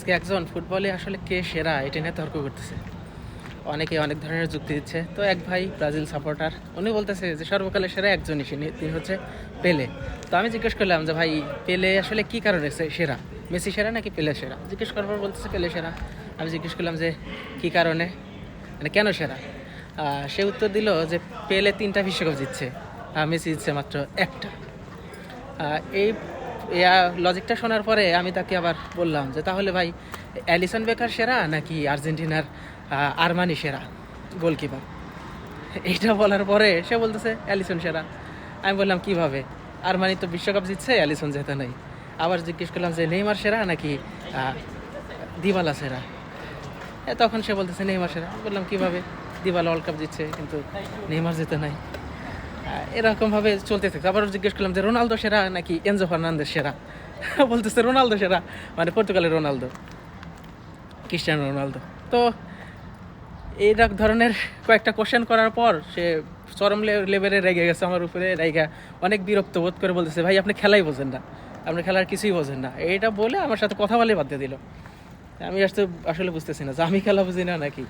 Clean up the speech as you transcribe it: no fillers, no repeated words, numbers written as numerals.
আজকে একজন ফুটবলে আসলে কে সেরা এটা নিয়ে তর্ক করতেছে। অনেকে অনেক ধরনের যুক্তি দিচ্ছে। তো এক ভাই ব্রাজিল সাপোর্টার, উনি বলতেছে যে সর্বকালের সেরা একজনই তিনি হচ্ছে পেলে। তো আমি জিজ্ঞেস করলাম যে ভাই, পেলে আসলে কি কারণে সেরা? মেসি সেরা নাকি পেলে সেরা? জিজ্ঞেস করার পর বলতেছে পেলে সেরা। আমি জিজ্ঞেস করলাম যে কি কারণে, মানে কেন সেরা? সে উত্তর দিল যে পেলে 3টা বিশ্বকাপ জিতছে, মেসি জিতছে মাত্র একটা। এই লজিকটা শোনার পরে আমি তাকে আবার বললাম যে তাহলে ভাই, অ্যালিসন বেকার সেরা নাকি আর্জেন্টিনার আরমানি সেরা গোলকিপার? এইটা বলার পরে সে বলতেছে অ্যালিসন সেরা। আমি বললাম কিভাবে? আরমানি তো বিশ্বকাপ জিতছে, অ্যালিসন জেতা নাই। আবার জিজ্ঞেস করলাম যে নেইমার সেরা নাকি দিবালা সেরা? তখন সে বলতেছে নেইমার সেরা। বললাম কিভাবে? দিবালা ওয়ার্ল্ড কাপ জিতছে কিন্তু নেইমার জেতে নাই। এরকমভাবে চলতে থাকে। আবার জিজ্ঞেস করলাম যে রোনালদো সেরা নাকি এনজো ফার্নান্দেজ সেরা? বলতেছে রোনালদো সেরা, মানে পর্তুগালের রোনালদো, ক্রিস্টিয়ানো রোনালদো। তো এই ধরনের কয়েকটা কোশ্চেন করার পর সে চরম লেভেলে রেগে গেছে আমার উপরে। রেগে অনেক বিরক্ত বোধ করে বলতেছে ভাই, আপনি খেলাই বোঝেন না, আপনি খেলার কিছুই বোঝেন না। এইটা বলে আমার সাথে কথা বলে বাদ দিয়ে দিল। আমি আসলে বুঝতেছি না যে আমি খেলা বুঝি না নাকি।